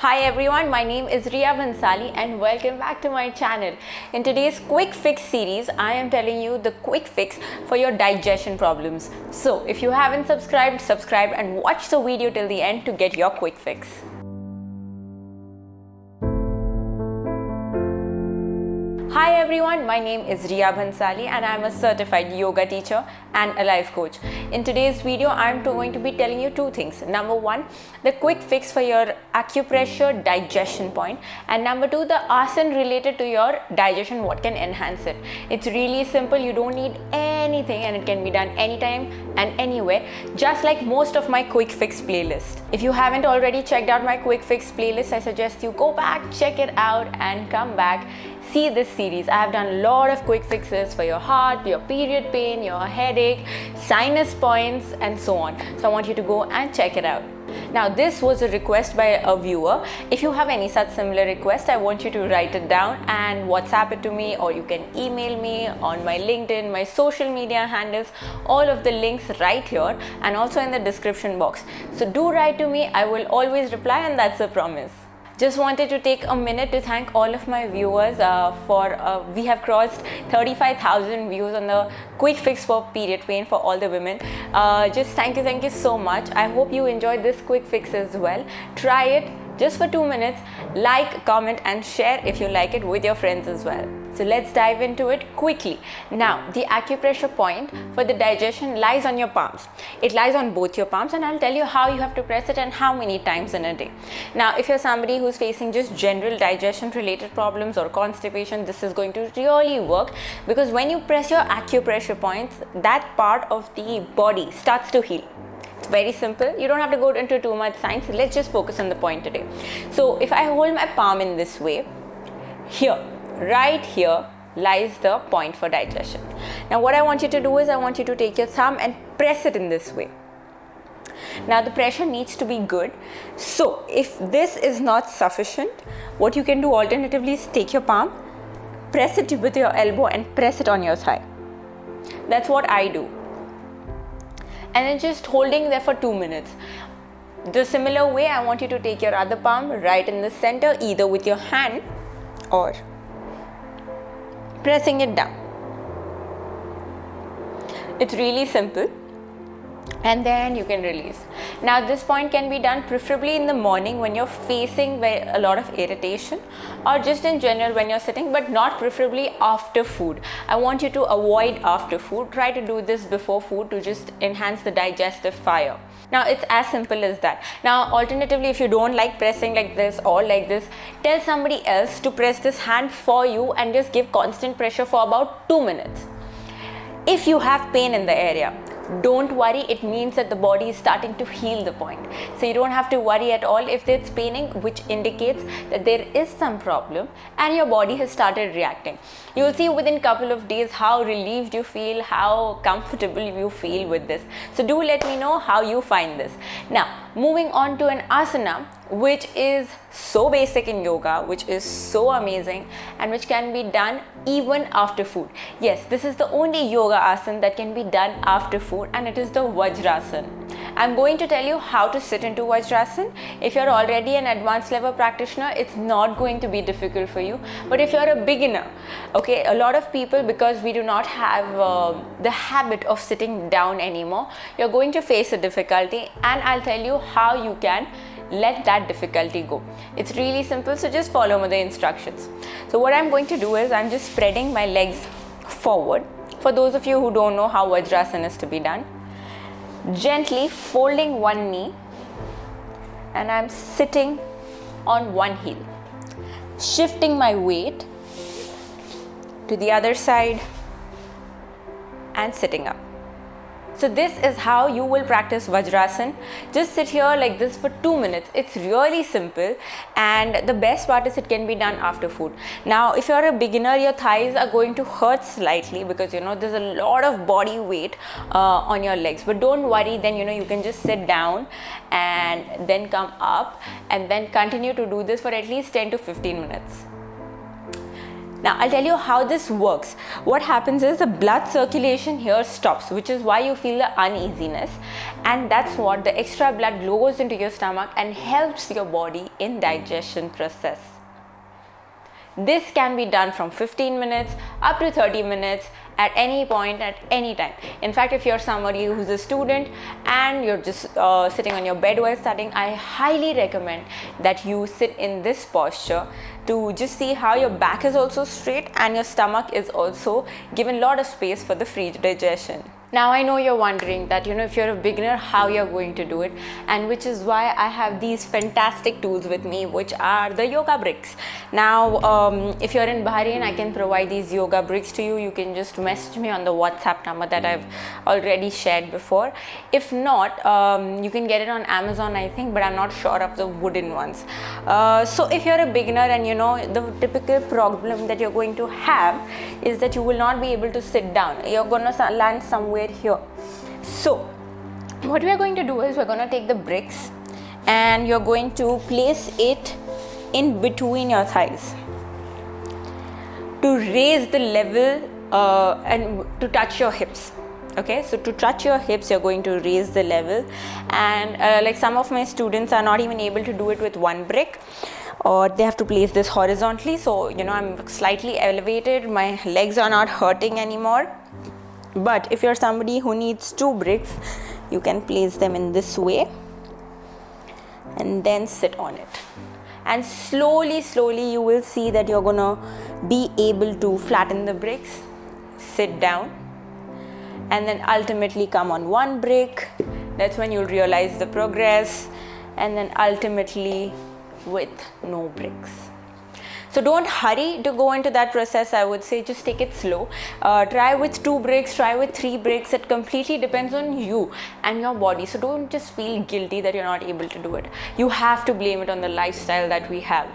Hi everyone, my name is Riya Bhansali and welcome back to my channel. In today's quick fix series, I am telling you the quick fix for your digestion problems. So if you haven't subscribed, subscribe and watch the video till the end to get your quick fix. Hi everyone, my name is Riya Bhansali and I am a certified yoga teacher and a life coach. In today's video, I am going to be telling you two things. Number one, the quick fix for your acupressure digestion point, and number two, the asana related to your digestion, what can enhance it. It's really simple, you don't need anything and it can be done anytime and anywhere, just like most of my quick fix playlist. If you haven't already checked out my quick fix playlist, I suggest you go back, check it out and come back. See this series. I have done a lot of quick fixes for your heart, your period pain, your headache, sinus points and so on. So I want you to go and check it out. Now this was a request by a viewer. If you have any such similar request, I want you to write it down and WhatsApp it to me, or you can email me on my LinkedIn, my social media handles, all of the links right here and also in the description box. So do write to me, I will always reply, and that's a promise. Just wanted to take a minute to thank all of my viewers we have crossed 35,000 views on the quick fix for period pain for all the women. Just thank you so much. I hope you enjoyed this quick fix as well. Try it just for 2 minutes. Like, comment and share if you like it with your friends as well. So let's dive into it quickly. Now, the acupressure point for the digestion lies on your palms. It lies on both your palms and I'll tell you how you have to press it and how many times in a day. Now, if you're somebody who's facing just general digestion related problems or constipation, this is going to really work, because when you press your acupressure points, that part of the body starts to heal. It's very simple. You don't have to go into too much science. Let's just focus on the point today. So if I hold my palm in this way, here, right here lies the point for digestion. Now what I want you to do is I want you to take your thumb and press it in this way. Now the pressure needs to be good. So if this is not sufficient, what you can do alternatively is take your palm, press it with your elbow and press it on your thigh. That's what I do. And then just holding there for 2 minutes. The similar way, I want you to take your other palm right in the center, either with your hand or pressing it down. It's really simple. And then you can release. Now this point can be done preferably in the morning when you're facing a lot of irritation, or just in general when you're sitting, but not preferably after food. I want you to avoid after food. Try to do this before food to just enhance the digestive fire. Now it's as simple as that. Now alternatively, if you don't like pressing like this or like this, tell somebody else to press this hand for you and just give constant pressure for about 2 minutes. If you have pain in the area, don't worry, it means that the body is starting to heal the point. So you don't have to worry at all if it's paining, which indicates that there is some problem and your body has started reacting. You'll see within a couple of days how relieved you feel, how comfortable you feel with this. So do let me know how you find this. Now, moving on to an asana, which is so basic in yoga, which is so amazing and which can be done even after food. Yes, this is the only yoga asana that can be done after food, and it is the Vajrasana. I'm going to tell you how to sit into Vajrasana. If you're already an advanced level practitioner, it's not going to be difficult for you. But if you're a beginner, okay, a lot of people, because we do not have the habit of sitting down anymore, you're going to face a difficulty, and I'll tell you how you can let that difficulty go. It's really simple, so just follow the instructions. So what I'm going to do is I'm just spreading my legs forward. For those of you who don't know how Vajrasana is to be done, gently folding one knee and I'm sitting on one heel, shifting my weight to the other side and sitting up. So this is how you will practice Vajrasana. Just sit here like this for 2 minutes. It's really simple, and the best part is it can be done after food. Now if you're a beginner, your thighs are going to hurt slightly because there's a lot of body weight on your legs, but don't worry, then you can just sit down and then come up and then continue to do this for at least 10 to 15 minutes. Now I'll tell you how this works. What happens is the blood circulation here stops, which is why you feel the uneasiness, and that's what the extra blood goes into your stomach and helps your body in digestion process. This can be done from 15 minutes up to 30 minutes at any point, at any time. In fact, if you're somebody who's a student and you're just sitting on your bed while studying, I highly recommend that you sit in this posture to just see how your back is also straight and your stomach is also given a lot of space for the free digestion. Now I know you're wondering that, if you're a beginner, how you're going to do it, and which is why I have these fantastic tools with me, which are the yoga bricks. Now, if you're in Bahrain, I can provide these yoga bricks to you. You can just message me on the WhatsApp number that I've already shared before. If not, you can get it on Amazon, I think, but I'm not sure of the wooden ones. So if you're a beginner and the typical problem that you're going to have is that you will not be able to sit down. You're going to land somewhere here. So what we are going to do is we're going to take the bricks and you're going to place it in between your thighs to raise the level and to touch your hips. Okay, so to touch your hips, you're going to raise the level, and like some of my students are not even able to do it with one brick, or they have to place this horizontally. So I'm slightly elevated, my legs are not hurting anymore. But if you're somebody who needs 2 bricks, you can place them in this way and then sit on it. And slowly you will see that you're gonna be able to flatten the bricks, sit down, and then ultimately come on 1 brick. That's when you'll realize the progress, and then ultimately with no bricks. So don't hurry to go into that process. I would say just take it slow. Try with 2 bricks, try with 3 bricks. It completely depends on you and your body. So don't just feel guilty that you're not able to do it. You have to blame it on the lifestyle that we have.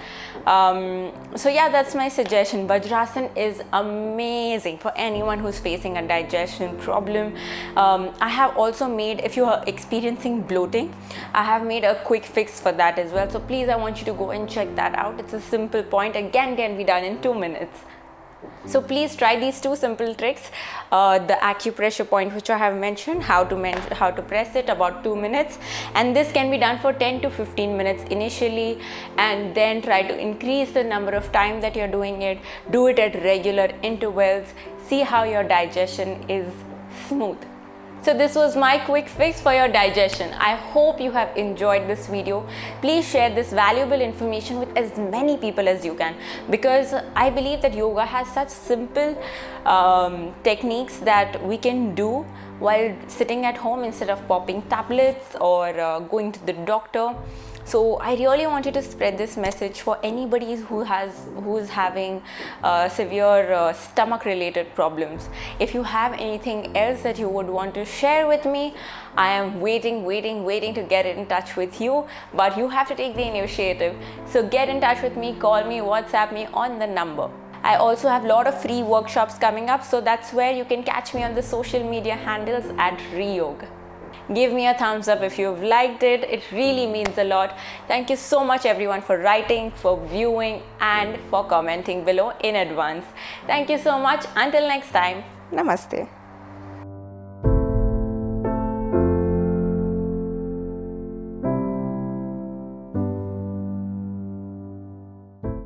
So yeah, that's my suggestion. Vajrasan is amazing for anyone who's facing a digestion problem. I have also made, if you are experiencing bloating, I have made a quick fix for that as well. So please, I want you to go and check that out. It's a simple point. Again, can be done in 2 minutes. So please try these 2 simple tricks. The acupressure point, which I have mentioned, how to press it, about 2 minutes, and this can be done for 10 to 15 minutes initially, and then try to increase the number of time that you're doing it. Do it at regular intervals. See how your digestion is smooth. So this was my quick fix for your digestion. I hope you have enjoyed this video. Please share this valuable information with as many people as you can, because I believe that yoga has such simple techniques that we can do while sitting at home instead of popping tablets or going to the doctor. So I really wanted to spread this message for anybody who is having severe stomach related problems. If you have anything else that you would want to share with me, I am waiting to get in touch with you, but you have to take the initiative. So get in touch with me, call me, WhatsApp me on the number. I also have a lot of free workshops coming up, so that's where you can catch me on the social media handles at Riyog. Give me a thumbs up if you've liked it. It really means a lot. Thank you so much everyone for writing, for viewing, and for commenting below in advance. Thank you so much. Until next time, Namaste.